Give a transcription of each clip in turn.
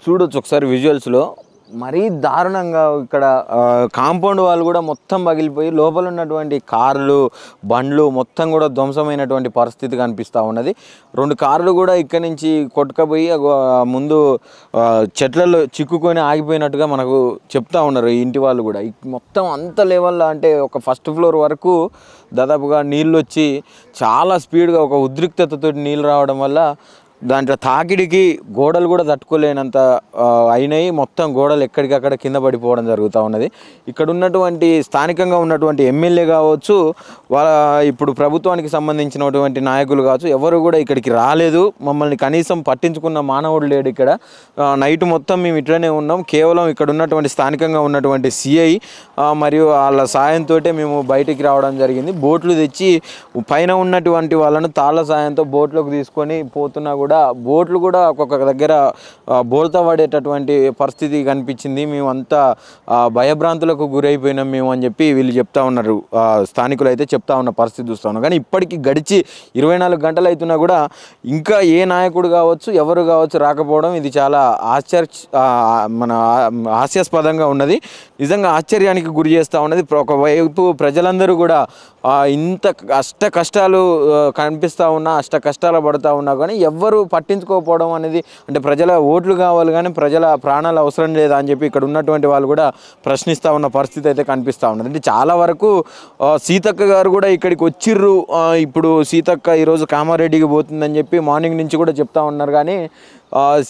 చూడొచ్చు ఒకసారి విజువల్స్లో మరీ దారుణంగా ఇక్కడ కాంపౌండ్ వాళ్ళు కూడా మొత్తం పగిలిపోయి లోపల ఉన్నటువంటి కార్లు బండ్లు మొత్తం కూడా ధ్వంసమైనటువంటి పరిస్థితి కనిపిస్తూ ఉన్నది. 2 కార్లు కూడా ఇక్కడ నుంచి కొట్టుకపోయి ముందు చెట్లలో చిక్కుకొని ఆగిపోయినట్టుగా మనకు చెప్తా ఉన్నారు ఈ ఇంటి వాళ్ళు కూడా. మొత్తం అంత లెవెల్లో అంటే ఒక ఫస్ట్ ఫ్లోర్ వరకు దాదాపుగా నీళ్ళు వచ్చి చాలా స్పీడ్గా ఒక ఉద్రిక్తతతో నీళ్ళు రావడం వల్ల దాంట్లో తాకిడికి గోడలు కూడా తట్టుకోలేనంత అయినాయి. మొత్తం గోడలు ఎక్కడికక్కడ కింద పడిపోవడం జరుగుతూ ఉన్నది. ఇక్కడ ఉన్నటువంటి స్థానికంగా ఉన్నటువంటి ఎమ్మెల్యే కావచ్చు, ఇప్పుడు ప్రభుత్వానికి సంబంధించినటువంటి నాయకులు కావచ్చు, ఎవరు కూడా ఇక్కడికి రాలేదు. మమ్మల్ని కనీసం పట్టించుకున్న మానవుడు లేడు. ఇక్కడ నైట్ మొత్తం మేము ఇట్లనే ఉన్నాం. కేవలం ఇక్కడ ఉన్నటువంటి స్థానికంగా ఉన్నటువంటి సిఐ మరియు వాళ్ళ సాయంతో మేము బయటికి రావడం జరిగింది. బోట్లు తెచ్చి పైన ఉన్నటువంటి వాళ్ళను తాళ్ళ సాయంతో బోట్లోకి తీసుకొని పోతున్నా కూడా బోట్లు కూడా ఒక్కొక్క దగ్గర బోల్తా పడేటటువంటి పరిస్థితి కనిపించింది. మేము అంతా భయభ్రాంతులకు గురైపోయినాం మేము అని చెప్పి వీళ్ళు చెప్తా ఉన్నారు. స్థానికులు అయితే చెప్తా ఉన్న పరిస్థితి చూస్తూ ఉన్నాం. కానీ ఇప్పటికీ గడిచి 24 గంటలు అవుతున్నా కూడా ఇంకా ఏ నాయకుడు కావచ్చు ఎవరు కావచ్చు రాకపోవడం ఇది చాలా హాస్యాస్పదంగా ఉన్నది. నిజంగా ఆశ్చర్యానికి గురి చేస్తూ ఉన్నది. ఒకవైపు ప్రజలందరూ కూడా ఇంత కష్టాలు కనిపిస్తూ ఉన్నా కష్టాలు పడుతూ ఉన్నా కానీ ఎవ్వరు పట్టించుకోకపోవడం అనేది, అంటే ప్రజల ఓట్లు కావాలి కానీ ప్రజల ప్రాణాలు అవసరం లేదా అని చెప్పి ఇక్కడ ఉన్నటువంటి వాళ్ళు కూడా ప్రశ్నిస్తూ ఉన్న పరిస్థితి అయితే కనిపిస్తూ ఉన్నది. అంటే చాలా వరకు సీతక్క గారు కూడా ఇక్కడికి వచ్చిర్రు. ఇప్పుడు సీతక్క ఈరోజు కామారెడ్డికి పోతుందని చెప్పి మార్నింగ్ నుంచి కూడా చెప్తా ఉన్నారు. కానీ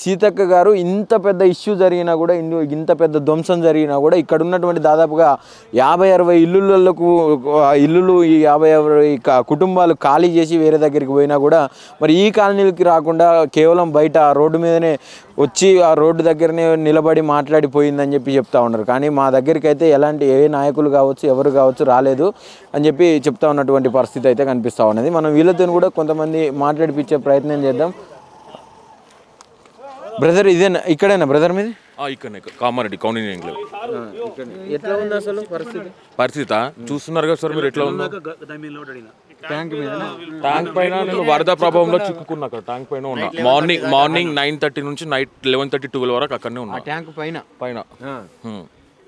సీతక్క గారు ఇంత పెద్ద ఇష్యూ జరిగినా కూడా, ఇంత పెద్ద ధ్వంసం జరిగినా కూడా ఇక్కడ ఉన్నటువంటి దాదాపుగా 50-60 ఇల్లులు ఈ 50-60 కుటుంబాలు ఖాళీ చేసి వేరే దగ్గరికి పోయినా కూడా మరి ఈ కాలనీలకి రాకుండా కేవలం బయట రోడ్డు మీదనే వచ్చి ఆ రోడ్డు దగ్గరనే నిలబడి మాట్లాడిపోయిందని చెప్పి చెప్తా ఉన్నారు. కానీ మా దగ్గరికి అయితే ఎలాంటి ఏ నాయకులు కావచ్చు ఎవరు కావచ్చు రాలేదు అని చెప్పి చెప్తా ఉన్నటువంటి పరిస్థితి అయితే కనిపిస్తూ ఉన్నది. మనం వీళ్ళతో కూడా కొంతమంది మాట్లాడిపించే ప్రయత్నం చేద్దాం. బ్రదర్ ఇదేనా, ఇక్కడేనా బ్రదర్ మీది? ఇక్కడనే కామారెడ్డి కౌంటింగ్. ఎట్లా ఉంది అసలు పరిస్థితి చూస్తున్నారు కదా సార్ మీరు ఎట్లా ఉందో. ట్యాంక్ పైన నేను వరద ప్రభావంలో చిక్కుకున్నా. అక్కడ ట్యాంక్ పైన ఉన్నా. మార్నింగ్ 9:30 నుంచి నైట్ 11:30-12 వరకు అక్కడనే ఉన్నా. ట్యాంక్ పైన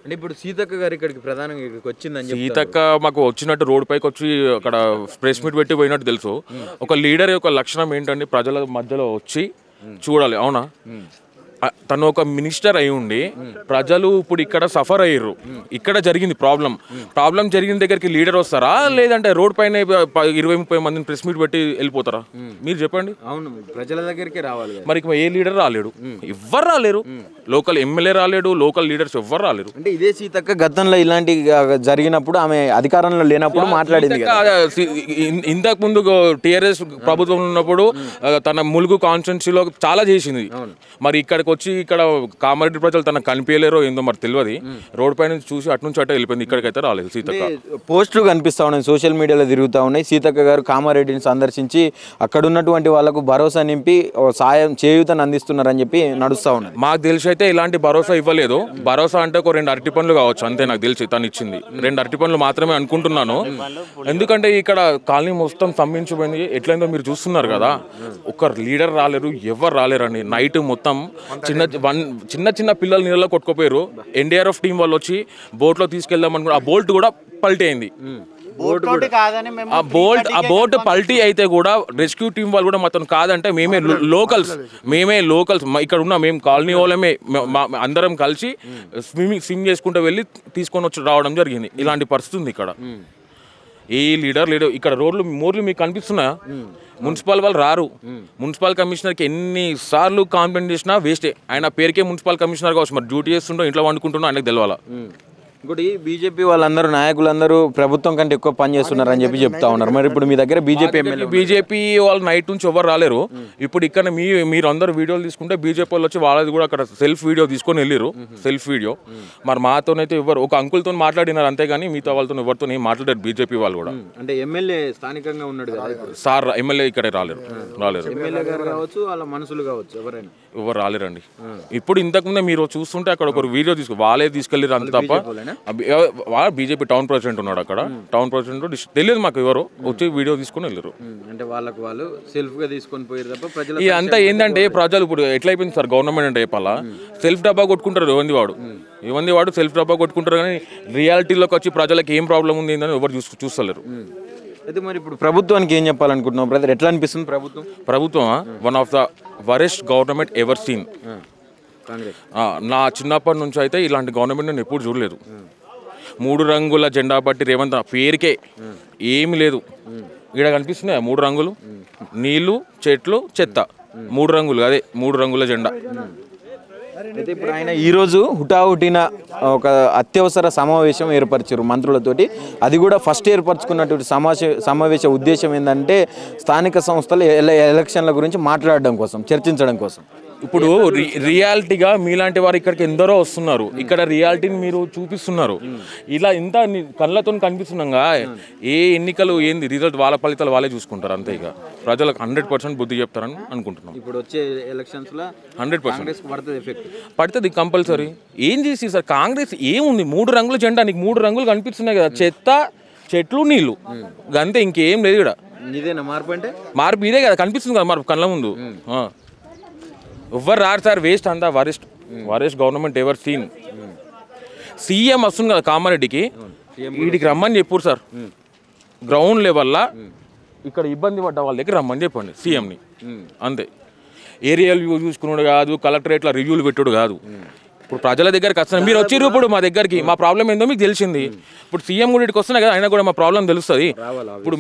అంటే ఇప్పుడు సీతక్క గారు ఇక్కడికి ప్రధానంగా ఇక్కడికి వచ్చిందని. సీతక్క మాకు వచ్చినట్టు రోడ్ పైకి వచ్చి అక్కడ ప్రెస్ మీట్ పెట్టి పోయినట్టు తెలుసు. ఒక లీడర్ యొక్క లక్షణం ఏంటంటే ప్రజల మధ్యలో వచ్చి చూడాలి. అవునా, తను ఒక మినిస్టర్ అయి ఉండి ప్రజలు ఇప్పుడు ఇక్కడ సఫర్ అయ్యారు. ఇక్కడ జరిగింది ప్రాబ్లం జరిగిన దగ్గరికి లీడర్ వస్తారా, లేదంటే రోడ్ పైన 20-30 మందిని ప్రెస్ మీట్ పెట్టి వెళ్ళిపోతారా? మీరు చెప్పండి. అవును, ప్రజల దగ్గరికి రావాలి. మరి ఏ లీడర్ రాలేడు, ఎవ్వరు రాలేరు. లోకల్ ఎమ్మెల్యే రాలేడు, లోకల్ లీడర్స్ ఎవ్వరు రాలేరు. అంటే ఇదే సీతక్క గతంలో ఇలాంటి జరిగినప్పుడు ఆమె అధికారంలో లేనప్పుడు మాట్లాడింది. ఇంతకు ముందు టీఆర్ఎస్ ప్రభుత్వం ఉన్నప్పుడు తన ములుగు కాన్స్టిట్యున్సీలో చాలా చేసింది. మరి ఇక్కడికి వచ్చి ఇక్కడ కామారెడ్డి ప్రజలు తనకు కనిపించలేరో ఏందో మరి తెలియదు. రోడ్ పైన చూసి అటు నుంచి అటే వెళ్ళిపోయింది. ఇక్కడికైతే రాలేదు సీతక్క. పోస్టులు కనిపిస్తా ఉన్నాయి, సోషల్ మీడియాలో తిరుగుతూ ఉన్నాయి. సీతక్క గారు కామారెడ్డిని సందర్శించి అక్కడ ఉన్నటువంటి వాళ్ళకు భరోసా నింపి సాయం చేయూతను అందిస్తున్నారని చెప్పి నడుస్తూ ఉన్నాయి. మాకు తెలిసి అయితే ఇలాంటి భరోసా ఇవ్వలేదు. భరోసా అంటే ఒక 2 అరటి పండ్లు కావచ్చు అంతే. నాకు తెలిసి తను ఇచ్చింది 2 అరటి పండ్లు మాత్రమే అనుకుంటున్నాను. ఎందుకంటే ఇక్కడ కాలనీ మొత్తం స్తంభించిపోయింది. ఎట్లయిందో మీరు చూస్తున్నారు కదా. ఒక లీడర్ రాలేరు, ఎవరు రాలేరండి. నైట్ మొత్తం చిన్న పిల్లలు నీళ్ళలో కొట్టుకుపోయారు. ఎన్డీఆర్ఎఫ్ టీం వాళ్ళు వచ్చి బోట్లో తీసుకెళ్దాం అనుకున్నారు. ఆ బోల్ట్ కూడా పల్టీ అయింది. ఆ బోట్ పల్టీ అయితే కూడా రెస్క్యూ టీం వాళ్ళు కూడా మొత్తం కాదంటే మేమే లోకల్స్ ఇక్కడ ఉన్న మేము కాలనీ వాళ్ళమే అందరం కలిసి స్విమ్ చేసుకుంటూ వెళ్ళి తీసుకొని రావడం జరిగింది. ఇలాంటి పరిస్థితి ఉంది ఇక్కడ. ఏ లీడర్ లేడు. ఇక్కడ మోర్లు మీకు కనిపిస్తున్నాయా? మున్సిపల్ వాళ్ళు రారు. మున్సిపల్ కమిషనర్కి ఎన్నిసార్లు కాంప్లైంట్ చేసినా వేస్టే. ఆయన పేరుకే మున్సిపల్ కమిషనర్ కావచ్చు, మరి డ్యూటీ చేస్తుండో ఇంట్లో వండుకుంటున్నా ఆయనకు తెలవాలా. ఇంకోటి బీజేపీ వాళ్ళందరూ నాయకులందరూ ప్రభుత్వం కంటే ఎక్కువ పని చేస్తున్నారు అని చెప్పి చెప్తా ఉన్నారు. మరి ఇప్పుడు మీ దగ్గర బీజేపీ వాళ్ళు నైట్ నుంచి ఎవరు రాలేరు. ఇప్పుడు ఇక్కడ మీరు అందరూ వీడియోలు తీసుకుంటే బీజేపీ వాళ్ళు వచ్చి వాళ్ళది కూడా అక్కడ సెల్ఫ్ వీడియో తీసుకొని వెళ్ళారు. సెల్ఫ్ వీడియో మరి మాతోనైతే ఎవరు ఒక అంకుల్తో మాట్లాడినారు అంతేగాని మిగతా వాళ్ళతో ఎవరితో ఏం మాట్లాడారు బీజేపీ వాళ్ళు కూడా. అంటే ఎమ్మెల్యే స్థానికంగా ఉన్నాడు కదా సార్, ఎమ్మెల్యే ఇక్కడ రాలేరు. ఎమ్మెల్యే గారు కావచ్చు, వాళ్ళ మనుషులు కావచ్చు, ఎవరైనా ఎవరు రాలేరండి. ఇప్పుడు ఇంతకుముందే మీరు చూస్తుంటే అక్కడ ఒక వీడియో వాళ్ళే తీసుకెళ్ళారు అంత తప్ప. వాళ్ళు బీజేపీ టౌన్ ప్రెసిడెంట్ ఉన్నాడు అక్కడ, టౌన్ ప్రెసిడెంట్ తెలియదు మాకు ఎవరు, వచ్చి వీడియో తీసుకొని వెళ్ళారు. అంటే వాళ్ళకు వాళ్ళు సెల్ఫ్ గా తీసుకొని పోయారు తప్ప ప్రజలు ఇదంతా ఏంటంటే ప్రజలు ఇప్పుడు ఎట్లా అయిపోయింది సార్ గవర్నమెంట్ అంటే చెప్పాలా, సెల్ఫ్ డబ్బా కొట్టుకుంటారు ఇవ్వండి వాడు సెల్ఫ్ డబ్బా కొట్టుకుంటారు, కానీ రియాలిటీలోకి వచ్చి ప్రజలకు ఏం ప్రాబ్లం ఉంది అని ఎవరు చూస్తలేరు. అయితే మరి ఇప్పుడు ప్రభుత్వానికి ఏం చెప్పాలనుకుంటున్నాం బ్రదర్, ఎట్లా అనిపిస్తుంది ప్రభుత్వం? One of the worst government ever seen. నా చిన్నప్పటి నుంచి అయితే ఇలాంటి గవర్నమెంట్ నేను ఎప్పుడు చూడలేదు. 3 రంగుల జెండా పట్టి రేవంత్ పేరుకే ఏమి లేదు. ఇక్కడ కనిపిస్తున్నాయి 3 రంగులు, నీళ్లు, చెట్లు, చెత్త, 3 రంగులు, అదే 3 రంగుల జెండా. అయితే ఇప్పుడు ఆయన ఈరోజు హుటాహుటిన ఒక అత్యవసర సమావేశం ఏర్పరిచారు మంత్రులతోటి. అది కూడా ఫస్ట్ ఏర్పరచుకున్నటువంటి సమావేశ ఉద్దేశం ఏంటంటే స్థానిక సంస్థల ఎలక్షన్ల గురించి మాట్లాడడం కోసం, చర్చించడం కోసం. ఇప్పుడు రియాలిటీగా మీలాంటి వారు ఇక్కడికి ఎందరో వస్తున్నారు, ఇక్కడ రియాలిటీని మీరు చూపిస్తున్నారు. ఇలా ఇంత కళ్ళతో కనిపిస్తున్నాగా ఏ ఎన్నికలు ఏంది రిజల్ట్ వాళ్ళ ఫలితాలు వాళ్ళే చూసుకుంటారు అంతే. ఇక ప్రజలకు 100% బుద్ధి చెప్తారని అనుకుంటున్నాం. ఇప్పుడు వచ్చే ఎలక్షన్స్ లో 100% పడుతుంది కంపల్సరీ. ఏం చేసి సార్ కాంగ్రెస్ ఏముంది, 3 రంగుల జెండా, నీకు 3 రంగులు కనిపిస్తున్నాయి కదా, చెత్త, చెట్లు, నీళ్లు, అంతే, ఇంకేం లేదు ఇక్కడ. ఇదేనా మార్పు? అంటే మార్పు ఇదే కదా కనిపిస్తుంది కదా మార్పు కళ్ళ ముందు. ఎవ్వరు రారు సార్, వేస్ట్ అంతా worst government ever seen. CM వస్తుంది కదా కామారెడ్డికి, వీడికి రమ్మని చెప్పారు సార్. గ్రౌండ్ లెవెల్లో ఇక్కడ ఇబ్బంది పడ్డ వాళ్ళ దగ్గర రమ్మని చెప్పండి సీఎంని, అంతే. ఏరియా రివ్యూ చూసుకున్నాడు కాదు, కలెక్టరేట్లో రివ్యూలు పెట్టాడు కాదు. ఇప్పుడు ప్రజల దగ్గరికి వస్తున్నాయి, మీరు వచ్చిర్రు ఇప్పుడు మా దగ్గరికి, మా ప్రాబ్లం ఏందో మీకు తెలిసింది. ఇప్పుడు సీఎం కూడా ఇక్కడికి వస్తున్నాయి కదా, అయినా కూడా మా ప్రాబ్లం తెలుస్తుంది. ఇప్పుడు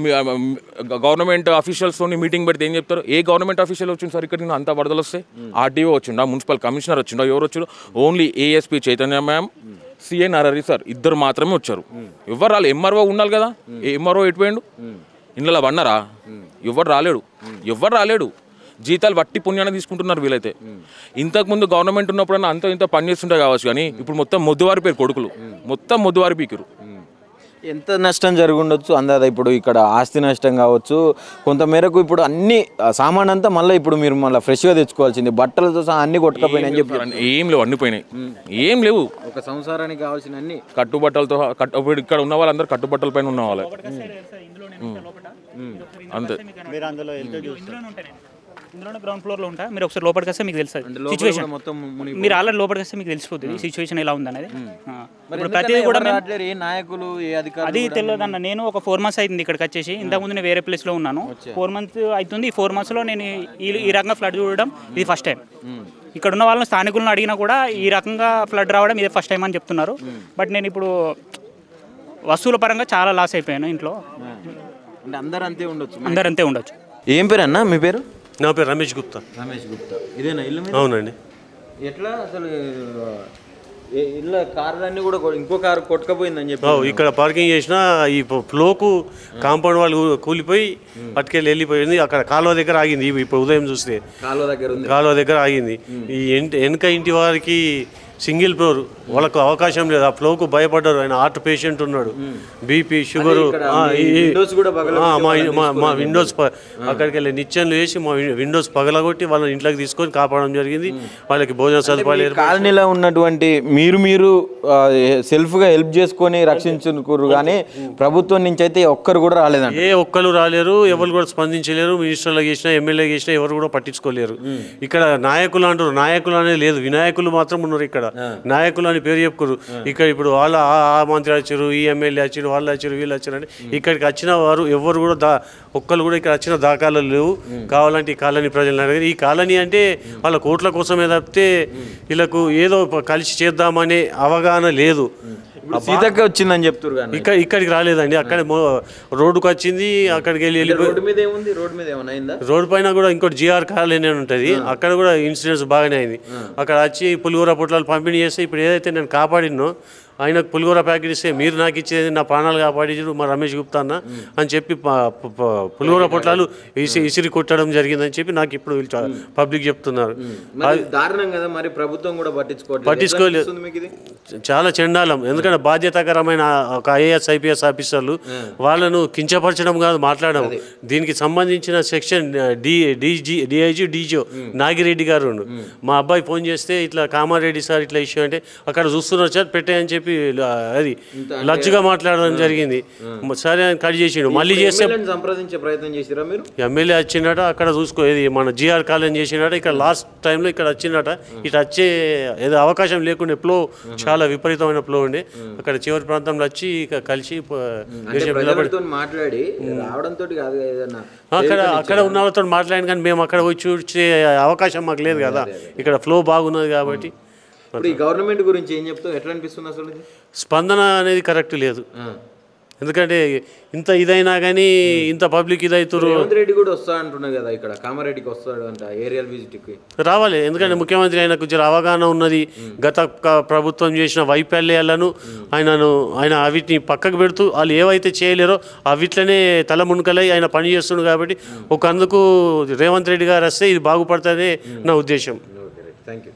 గవర్నమెంట్ ఆఫీషియల్స్తో మీటింగ్ పెడితే ఏం చెప్తారు, ఏ గవర్నమెంట్ ఆఫీషియల్ వచ్చింది సార్ ఇక్కడ అంత వరదలు వస్తాయి? ఆర్టీఓ వచ్చిండా, మున్సిపల్ కమిషనర్ వచ్చిండా, ఎవరు వచ్చారు? Only ASP Chaitanya ma'am, CA Narahari sir, ఇద్దరు మాత్రమే వచ్చారు. ఎవరు రాలేదు. ఎంఆర్ఓ ఉండాలి కదా, ఎంఆర్ఓ ఎటుపోయాడు? ఇంట్లో వన్నారా? ఎవరు రాలేడు. జీతాలు వట్టి పుణ్యాన్ని తీసుకుంటున్నారు వీళ్ళైతే. ఇంతకుముందు గవర్నమెంట్ ఉన్నప్పుడన్నా అంత ఇంత పని చేస్తుంటే కావచ్చు, కానీ ఇప్పుడు మొత్తం మొద్దువారిపోయారు కొడుకులు, మొత్తం మొద్దువారి పీకురు. ఎంత నష్టం జరుగుండొచ్చు అందాదా? ఇప్పుడు ఇక్కడ ఆస్తి నష్టం కావచ్చు కొంతమేరకు. ఇప్పుడు అన్ని సామాన్ అంతా మళ్ళీ ఇప్పుడు మీరు మళ్ళీ ఫ్రెష్గా తెచ్చుకోవాల్సింది, బట్టలతో సహా అన్ని కొట్టుకపోయినాయి అని చెప్పి. ఏం లేవు, అన్ని పోయినాయి, ఏం లేవు. ఒక సంసారానికి కావాల్సిన అన్ని కట్టుబట్టలతో, ఇక్కడ ఉన్న వాళ్ళందరూ కట్టుబట్టల పైన ఉన్న వాళ్ళే అంతే. ఇందులోనే గ్రౌండ్ ఫ్లోర్లో ఉంటా, మీరు ఒకసారి లోపలికి వస్తే మీకు తెలుస్తుంది సిచ్యువేషన్. మీరు ఆల్రెడీ లోపలికి వస్తే మీకు తెలిసిపోతుంది సిచ్యువేషన్ ఎలా ఉందనేది. ఇప్పుడు ప్రతిదీ కూడా నాయకులు అది తెలియదు అన్న. నేను ఒక 4 months అవుతుంది ఇక్కడికి వచ్చేసి. ఇంతకుముందు నేను వేరే ప్లేస్లో ఉన్నాను. 4 months అవుతుంది. ఈ 4 monthsలో నేను ఈ రకంగా ఫ్లడ్ చూడడం ఇది ఫస్ట్ టైం. ఇక్కడ ఉన్న వాళ్ళని స్థానికులను అడిగినా కూడా ఈ రకంగా ఫ్లడ్ రావడం ఇదే ఫస్ట్ టైం అని చెప్తున్నారు. బట్ నేను ఇప్పుడు వస్తువుల పరంగా చాలా లాస్ అయిపోయాను ఇంట్లో. అందరూ అంతే ఉండొచ్చు. ఏం పేరు అన్న మీ పేరు? నా పేరు రమేష్ గుప్తా. ఇదేనా ఇల్లు? అవునండి. ఎట్లా అసలు ఇళ్ళ కార్లన్నీ కూడా ఇంకో కారు కొట్టుకపోయిందని చెప్పి ఇక్కడ పార్కింగ్ చేసిన ఈ ఫ్లోకు కాంపౌండ్ వాళ్ళు కూలిపోయి పట్టుకెళ్ళి వెళ్ళిపోయింది. అక్కడ కాలువ దగ్గర ఆగింది. ఇప్పుడు ఉదయం చూస్తే కాలువ దగ్గర ఆగింది. ఈ వెనక ఇంటి వారికి సింగిల్ ఫ్లోర్, వాళ్ళకు అవకాశం లేదు. ఆ ఫ్లోకు భయపడ్డారు. ఆయన హార్ట్ పేషెంట్ ఉన్నాడు, బీపీ, షుగరు. మా విండోస్ అక్కడికి వెళ్ళి నిచ్చెనలు వేసి మా విండోస్ పగలగొట్టి వాళ్ళని ఇంట్లోకి తీసుకొని కాపాడడం జరిగింది. వాళ్ళకి భోజన సదుపాయాలు. కాలనీలో ఉన్నటువంటి మీరు సెల్ఫ్గా హెల్ప్ చేసుకొని రక్షించుకున్నారు, కానీ ప్రభుత్వం నుంచి అయితే ఒక్కరు కూడా రాలేదండి. ఏ ఒక్కరు రాలేరు, ఎవరు కూడా స్పందించలేరు. మినిస్టర్లకు చేసినా, ఎమ్మెల్యేకి చేసినా ఎవరు కూడా పట్టించుకోలేరు. ఇక్కడ నాయకులు అంటారు, నాయకులు అనేది లేదు, వినాయకులు మాత్రం ఉన్నారు. ఇక్కడ నాయకులు అని పేరు చెప్పుకోరు. ఇక్కడ ఇప్పుడు వాళ్ళ ఆ మంత్రి వచ్చారు, ఈ ఎమ్మెల్యే వచ్చారు, వాళ్ళు వచ్చారు, వీళ్ళు వచ్చారు అని ఇక్కడికి వచ్చిన వారు ఎవరు కూడా ఒక్కరు కూడా ఇక్కడ వచ్చిన దాఖలు లేవు. కావాలంటే ఈ కాలనీ ప్రజలు అడిగారు. ఈ కాలనీ అంటే వాళ్ళ కోట్ల కోసమే తప్పితే వీళ్ళకు ఏదో కలిసి చేద్దామనే అవగాహన లేదు. సీతక్క వచ్చిందని చెప్తారు కానీ ఇక్కడికి రాలేదండి. అక్కడ రోడ్డుకు వచ్చింది, అక్కడికి వెళ్ళి రోడ్డు పైన కూడా ఇంకోటి జిఆర్ కాలనీ అని ఉంటుంది. అక్కడ కూడా ఇన్సిడెంట్స్ బాగానే అయింది. అక్కడ వచ్చి పులిహోర పొట్లాలు పంపిణీ చేస్తే ఇప్పుడు ఏదైతే నేను కాపాడినో ఆయనకు పులిహోర ప్యాకెట్ ఇస్తే మీరు నాకు ఇచ్చేది నా ప్రాణాలు కాపాడించారు మా రమేష్ గుప్తా అన్న అని చెప్పి పులిహోర పొట్లాలు ఇసిరి కొట్టడం జరిగిందని చెప్పి నాకు ఇప్పుడు పబ్లిక్ చెప్తున్నారు. దారుణం కదా మరి, ప్రభుత్వం కూడా పట్టించుకోలేదు. చాలా చెండాలం. ఎందుకంటే బాధ్యతాకరమైన ఒక ఐఏఎస్ ఐపీఎస్ ఆఫీసర్లు వాళ్ళను కించపరచడం కాదు మాట్లాడడం. దీనికి సంబంధించిన సెక్షన్ డిఐజీ డీజో నాగిరెడ్డి గారు మా అబ్బాయి ఫోన్ చేస్తే ఇట్లా కామారెడ్డి సార్ ఇట్లా ఇష్యూ అంటే అక్కడ చూస్తున్నారు సార్ పెట్టాయని చెప్పి అది లజ్జుగా మాట్లాడడం జరిగింది. సరే అని కట్ చేసిండు. మళ్ళీ చేస్తే సంప్రదించే ప్రయత్నం చేసిరా మీరు? ఎమ్మెల్యే వచ్చిండట అక్కడ చూసుకో, ఇది మన జిఆర్ కాలేజ్ చేసిండట. ఇక్కడ లాస్ట్ టైంలో ఇక్కడ వచ్చిండట. ఇటు వచ్చే ఏదో అవకాశం లేకుండా ఫ్లో చాలా విపరీతమైన ఫ్లో ఉండే. అక్కడ చివరి ప్రాంతంలో వచ్చి ఇక కలిసి మాట్లాడి రావడంతో అక్కడ ఉన్న వాళ్ళతో మాట్లాడిన కానీ మేము అక్కడ పోయి చూసే అవకాశం మాకు లేదు కదా. ఇక్కడ ఫ్లో బాగున్నది కాబట్టి. గవర్నమెంట్ గురించి ఏం చెప్తావు, ఎట్లా అనిపిస్తుంది అసలు? స్పందన అనేది కరెక్ట్ లేదు. ఎందుకంటే ఇంత ఇదైనా కానీ ఇంత పబ్లిక్ ఇదవుతారు. రేవంత్ రెడ్డి కూడా వస్తా అంటున్నారు కదా, ఇక్కడ కామారెడ్డికి వస్తాడు అంట ఏరియల్ విజిట్కి. రావాలి. ఎందుకంటే ముఖ్యమంత్రి ఆయనకు కొంచెం అవగాహన ఉన్నది. గత ప్రభుత్వం చేసిన వైఫల్యాలను ఆయన అవిటిని పక్కకు పెడుతూ వాళ్ళు ఏవైతే చేయలేరో అవిట్లనే తల మునుకలై ఆయన పని చేస్తుండు. కాబట్టి ఒక అందుకు రేవంత్ రెడ్డి గారు వస్తే ఇది బాగుపడుతుందే నా ఉద్దేశం. Thank you.